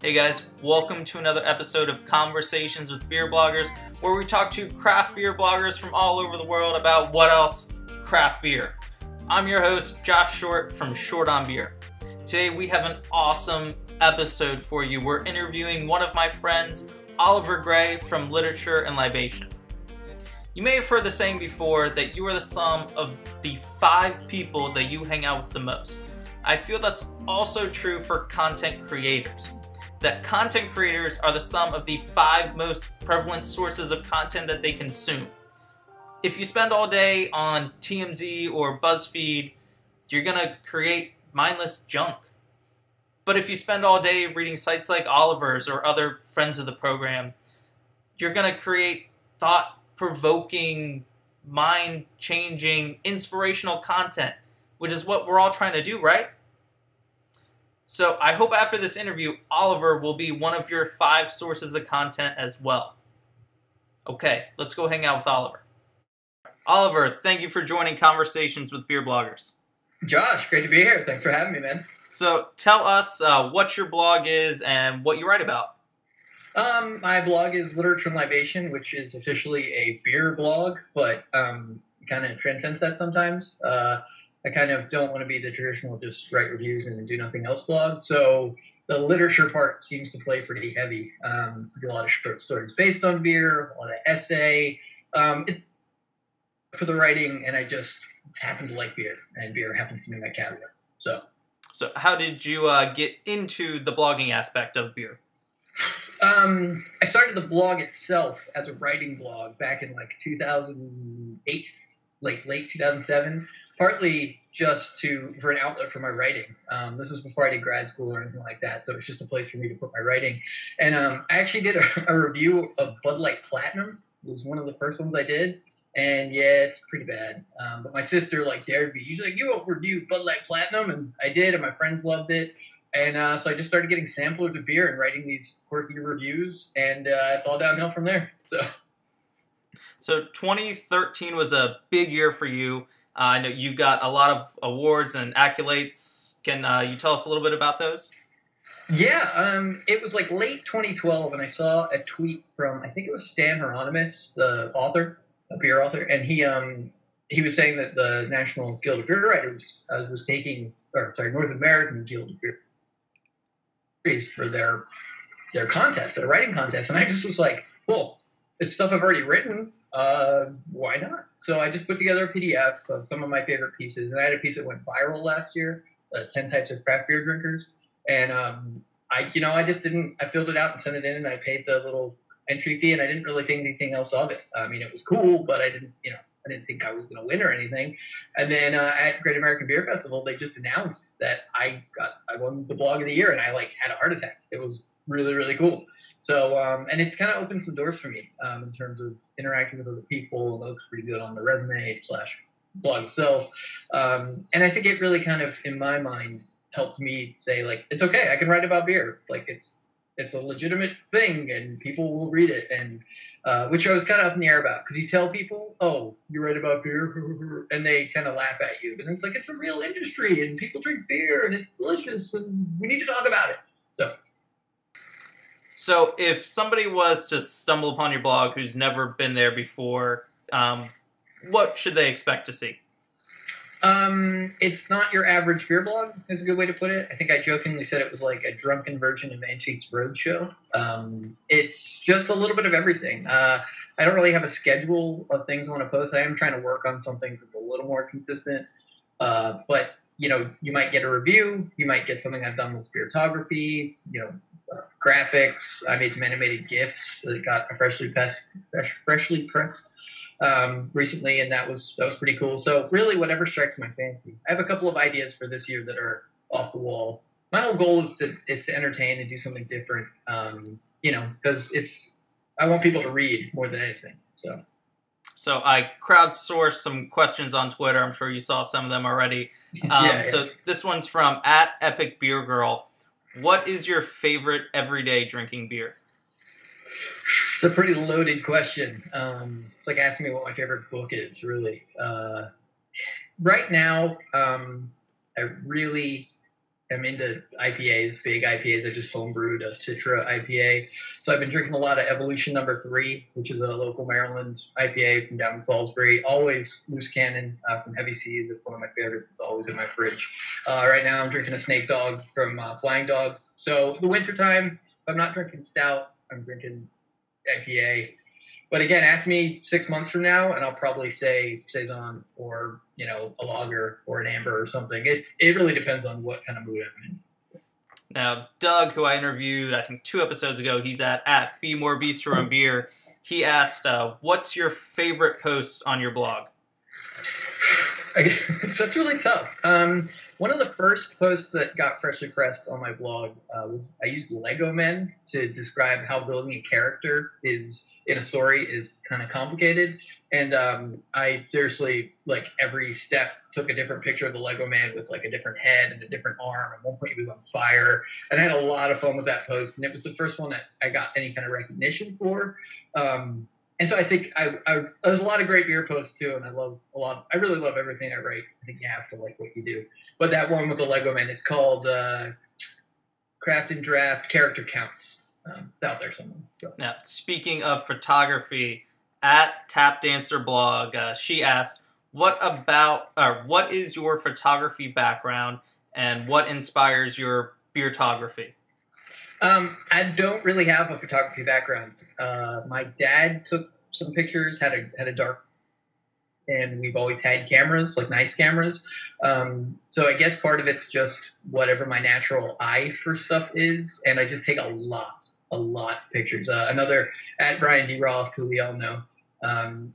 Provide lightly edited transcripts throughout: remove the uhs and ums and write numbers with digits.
Hey guys, welcome to another episode of Conversations with Beer Bloggers, where we talk to craft beer bloggers from all over the world about what else? Craft beer. I'm your host, Josh Short from Short on Beer. Today we have an awesome episode for you. We're interviewing one of my friends, Oliver Gray from Literature and Libation. You may have heard the saying before that you are the sum of the 5 people that you hang out with the most. I feel that's also true for content creators. That content creators are the sum of the 5 most prevalent sources of content that they consume. If you spend all day on TMZ or BuzzFeed, you're gonna create mindless junk. But if you spend all day reading sites like Oliver's or other friends of the program, you're gonna create thought-provoking, mind-changing, inspirational content, which is what we're all trying to do, right? So I hope after this interview, Oliver will be one of your 5 sources of content as well. Okay, let's go hang out with Oliver. Oliver, thank you for joining Conversations with Beer Bloggers. Josh, great to be here. Thanks for having me, man. So tell us what your blog is and what you write about. My blog is Literature and Libation, which is officially a beer blog, but kind of transcends that sometimes. I kind of don't want to be the traditional just write reviews and do nothing else blog. So the literature part seems to play pretty heavy. I do a lot of short stories based on beer, a lot of essay for the writing, and I just happen to like beer, and beer happens to be my catalyst. So how did you get into the blogging aspect of beer? I started the blog itself as a writing blog back in like 2008, late 2007. Partly just for an outlet for my writing. This is before I did grad school or anything like that, so it's just a place for me to put my writing. And I actually did a review of Bud Light Platinum. It was one of the first ones I did, and yeah, it's pretty bad. But my sister dared me. She's like, "You won't review Bud Light Platinum," and I did, and my friends loved it. And so I just started getting samplers of beer and writing these quirky reviews, and it's all downhill from there. So 2013 was a big year for you. I know you got a lot of awards and accolades. Can you tell us a little bit about those? Yeah, it was like late 2012, and I saw a tweet from, I think it was Stan Hieronymus, the author, a beer author, and he was saying that the National Guild of Beer Writers was taking, North American Guild of Beer Writers for their contest, their writing contest, and I just was like, well, it's stuff I've already written. Why not? So I just put together a PDF of some of my favorite pieces, and I had a piece that went viral last year, 10 types of craft beer drinkers, and I filled it out and sent it in, and I paid the little entry fee, and I didn't really think anything else of it. I mean, it was cool, but I didn't think I was going to win or anything. And then at Great American Beer Festival, they just announced that I won the blog of the year, and I had a heart attack. It was really, really cool. So, and it's kind of opened some doors for me in terms of interacting with other people. It looks pretty good on the resume / blog itself. And I think it really kind of, in my mind, helped me say, it's okay. I can write about beer. It's a legitimate thing, and people will read it. And which I was kind of up in the air about, because you tell people, oh, you write about beer, and they kind of laugh at you. But it's it's a real industry, and people drink beer, and it's delicious, and we need to talk about it. So if somebody was to stumble upon your blog who's never been there before, what should they expect to see? It's not your average beer blog, is a good way to put it. I think I jokingly said it was like a drunken version of Antiques Roadshow. It's just a little bit of everything. I don't really have a schedule of things I want to post. I am trying to work on something that's a little more consistent. But, you might get a review. You might get something I've done with beertography, graphics. I made some animated GIFs that got freshly pressed recently, and that was pretty cool. So really, whatever strikes my fancy. I have a couple of ideas for this year that are off the wall. My whole goal is to entertain and do something different. Because I want people to read more than anything. So I crowdsourced some questions on Twitter. I'm sure you saw some of them already. Yeah. So this one's from @EpicBeerGirl. What is your favorite everyday drinking beer? It's a pretty loaded question. It's like asking me what my favorite book is, really. Right now, I really am into IPAs, big IPAs. I just homebrewed a Citra IPA. So I've been drinking a lot of Evolution Number 3, which is a local Maryland IPA from down in Salisbury. Always loose cannon from Heavy Seas. It's one of my favorites. It's always in my fridge. Right now I'm drinking a Snake Dog from Flying Dog. So the wintertime, if I'm not drinking stout, I'm drinking IPA. But again, ask me 6 months from now, and I'll probably say Saison or, a lager or an amber or something. It really depends on what kind of mood I'm in. Now, Doug, who I interviewed, I think 2 episodes ago, he's at Be More Bistro and Beer. He asked, what's your favorite post on your blog? That's really tough. One of the first posts that got freshly pressed on my blog was I used Lego Men to describe how building a character is in a story is kind of complicated. And I seriously, like, every step took a different picture of the Lego Man with, like, a different head and a different arm. At one point, he was on fire. And I had a lot of fun with that post. And it was the first one that I got any kind of recognition for. And so I think there's a lot of great beer posts, too. And I really love everything I write. I think you have to like what you do. But that one with the Lego Man, it's called Craft and Draft Character Counts. It's out there somewhere. So. Now, speaking of photography, at Tap Dancer Blog, she asked, what is your photography background and what inspires your beertography? I don't really have a photography background. My dad took some pictures, had a dark, and we've always had cameras, like nice cameras. So I guess part of it's just whatever my natural eye for stuff is, and I just take a lot of pictures. Another at Brian D. Roth, who we all know,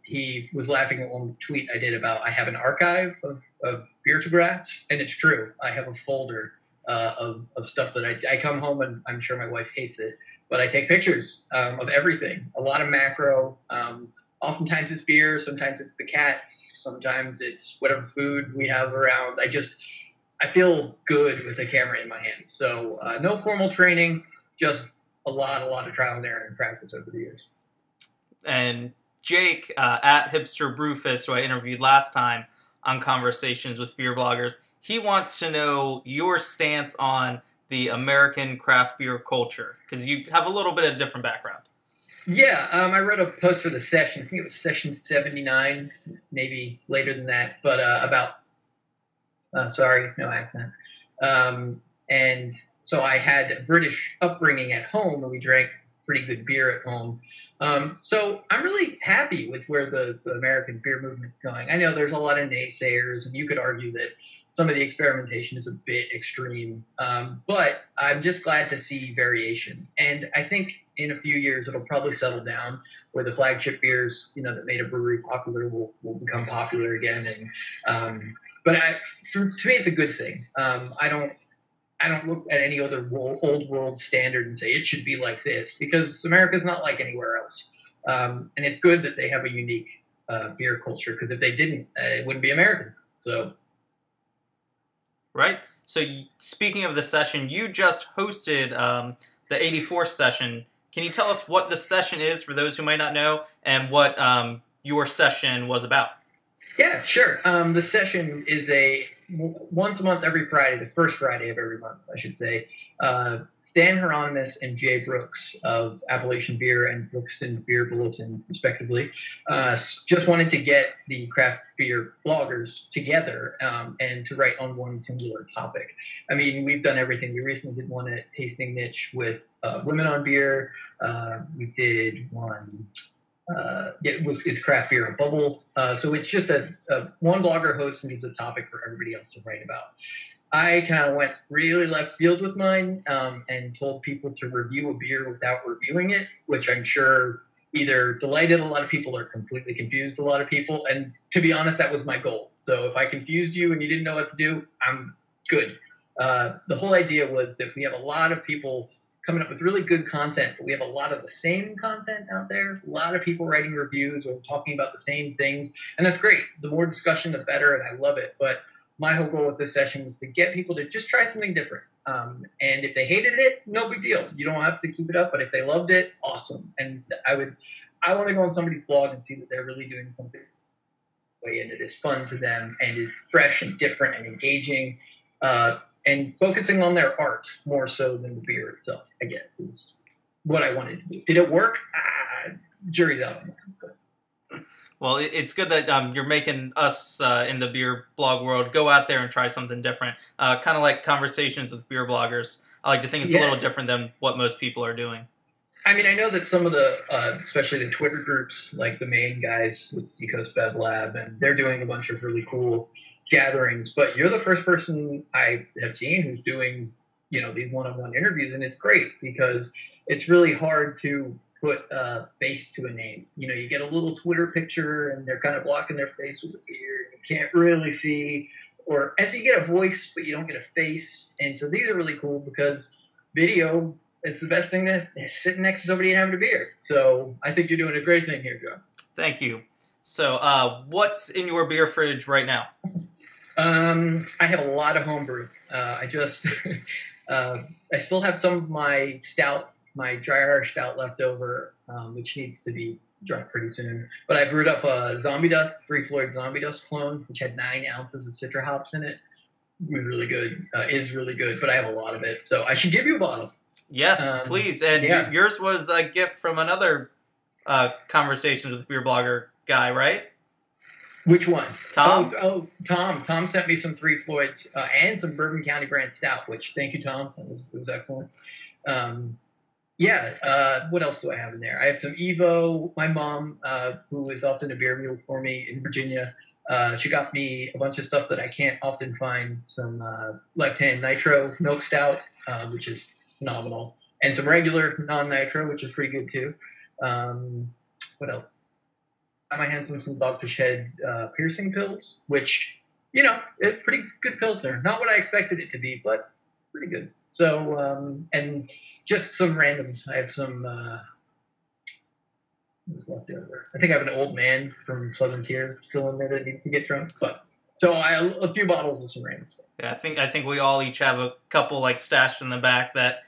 he was laughing at one tweet I did about I have an archive of beertographs, and it's true. I have a folder of stuff that I come home, and I'm sure my wife hates it, but I take pictures of everything. A lot of macro. Oftentimes it's beer, sometimes it's the cats, sometimes it's whatever food we have around. I feel good with a camera in my hand. So no formal training, just a lot of trial and error and practice over the years. And Jake at Hipster Brewfist, who I interviewed last time on Conversations with Beer Bloggers, he wants to know your stance on the American craft beer culture, because you have a little bit of a different background. Yeah, I wrote a post for the session. I think it was session 79, maybe later than that, but about, sorry, no accent. And so I had a British upbringing at home, and we drank pretty good beer at home. So I'm really happy with where the American beer movement's going. I know there's a lot of naysayers, and you could argue that some of the experimentation is a bit extreme, but I'm just glad to see variation. And I think in a few years it'll probably settle down where the flagship beers, that made a brewery popular will become popular again. And but to me it's a good thing. I don't look at any other old world standard and say it should be like this, because America's not like anywhere else. And it's good that they have a unique beer culture, because if they didn't, it wouldn't be American. So. Right. So speaking of the session, you just hosted the 84th session. Can you tell us what the session is for those who might not know, and what your session was about? Yeah, sure. The session is once a month, every Friday, the first Friday of every month, I should say. Stan Hieronymus and Jay Brooks of Appalachian Beer and Brookston Beer Bulletin, respectively, just wanted to get the craft beer bloggers together and to write on one singular topic. I mean, we've done everything. We recently did one at Tasting Niche with Women on Beer. We did one. It's craft beer a bubble. So it's just one blogger host and gives a topic for everybody else to write about. I kind of went really left field with mine and told people to review a beer without reviewing it, which I'm sure either delighted a lot of people or completely confused a lot of people. And to be honest, that was my goal. So if I confused you and you didn't know what to do, I'm good. The whole idea was that we have a lot of people coming up with really good content, but we have a lot of the same content out there. A lot of people writing reviews or talking about the same things. And that's great. The more discussion, the better, and I love it. But my whole goal with this session was to get people to just try something different. And if they hated it, no big deal. You don't have to keep it up. But if they loved it, awesome. And I want to go on somebody's blog and see that they're really doing something way, and it is fun for them and is fresh and different and engaging. and focusing on their art more so than the beer itself, I guess, is what I wanted to do. Did it work? Jury's out on that. Well, it's good that you're making us in the beer blog world go out there and try something different. Kind of like Conversations with Beer Bloggers. I like to think it's a little different than what most people are doing. I mean, I know that some of the, especially the Twitter groups, like the main guys with Seacoast Bev Lab, and they're doing a bunch of really cool gatherings. But you're the first person I have seen who's doing, these one-on-one interviews, and it's great because it's really hard to put a face to a name. You get a little Twitter picture, and they're kind of blocking their face with a beard. You can't really see, and so you get a voice, but you don't get a face. And so these are really cool because video. It's the best thing to sitting next to somebody and having a beer. So I think you're doing a great thing here, Joe. Thank you. So what's in your beer fridge right now? I have a lot of homebrew. I still have some of my stout, my dry Irish stout left over, which needs to be drunk pretty soon. But I brewed up a Zombie Dust, 3 Floyd Zombie Dust clone, which had 9 ounces of Citra hops in it. Really good. Is really good, but I have a lot of it. So I should give you a bottle. Yes, please. And yours was a gift from another Conversations with Beer Blogger guy, right? Which one? Tom? Oh, Tom. Tom sent me some 3 Floyds and some Bourbon County brand stout, which, thank you, Tom. It was excellent. What else do I have in there? I have some Evo. My mom, who is often a beer mule for me in Virginia, she got me a bunch of stuff that I can't often find. Some Left Hand Nitro Milk Stout, which is phenomenal, and some regular non-nitro, which is pretty good too. What else? I might have some Dogfish Head piercing pills, which it's pretty good pilsner. Not what I expected it to be, but pretty good. So and just some randoms. I have some. What's left over? I think I have an Old Man from Southern Tier still in there that needs to get drunk, but. So a few bottles of some random stuff. Yeah, I think we all each have a couple like stashed in the back that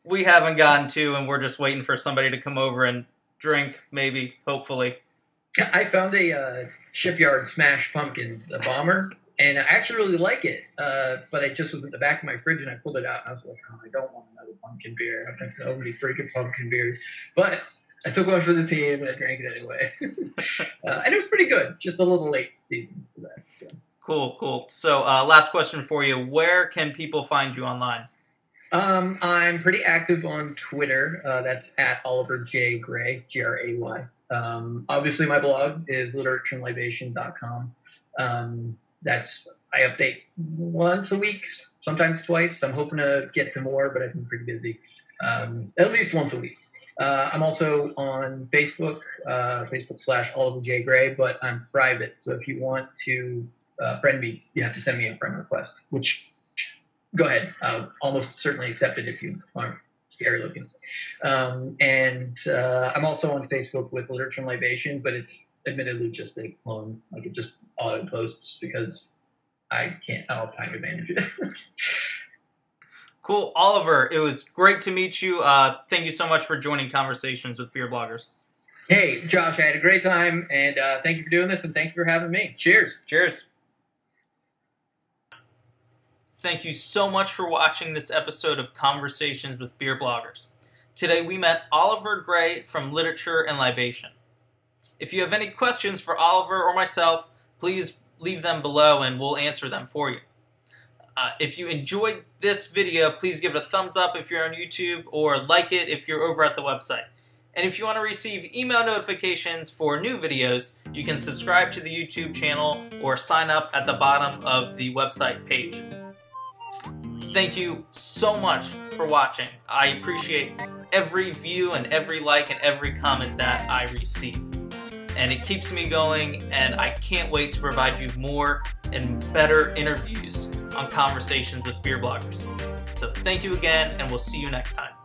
we haven't gotten to, and we're just waiting for somebody to come over and drink, maybe, hopefully. I found a Shipyard Smash Pumpkin, the bomber, and I actually really like it. But it just was in the back of my fridge, and I pulled it out, and I was like, oh, I don't want another pumpkin beer. I've had so many freaking pumpkin beers, but I took one for the team, and I drank it anyway. And it was pretty good. Just a little late season for that. So. Cool. So last question for you. Where can people find you online? I'm pretty active on Twitter. That's at Oliver J. Gray, Gray. Obviously, my blog is literatureandlibation.com. I update once a week, sometimes twice. I'm hoping to get to more, but I've been pretty busy. At least once a week. I'm also on Facebook, Facebook/Oliver J. Gray, but I'm private. So if you want to friend me, you have to send me a friend request, which, go ahead. I'll almost certainly accept it if you aren't scary looking. And I'm also on Facebook with Literature and Libation, but it's admittedly just a clone. Like, it just auto posts because I don't have time to manage it. Cool. Oliver, it was great to meet you. Thank you so much for joining Conversations with Beer Bloggers. Hey, Josh, I had a great time, and thank you for doing this, and thank you for having me. Cheers. Cheers. Thank you so much for watching this episode of Conversations with Beer Bloggers. Today we met Oliver Gray from Literature and Libation. If you have any questions for Oliver or myself, please leave them below and we'll answer them for you. If you enjoyed this video, please give it a thumbs up if you're on YouTube, or like it if you're over at the website. And if you want to receive email notifications for new videos, you can subscribe to the YouTube channel or sign up at the bottom of the website page. Thank you so much for watching. I appreciate every view and every like and every comment that I receive. And it keeps me going, and I can't wait to provide you more and better interviews on Conversations with Beer Bloggers. So thank you again, and we'll see you next time.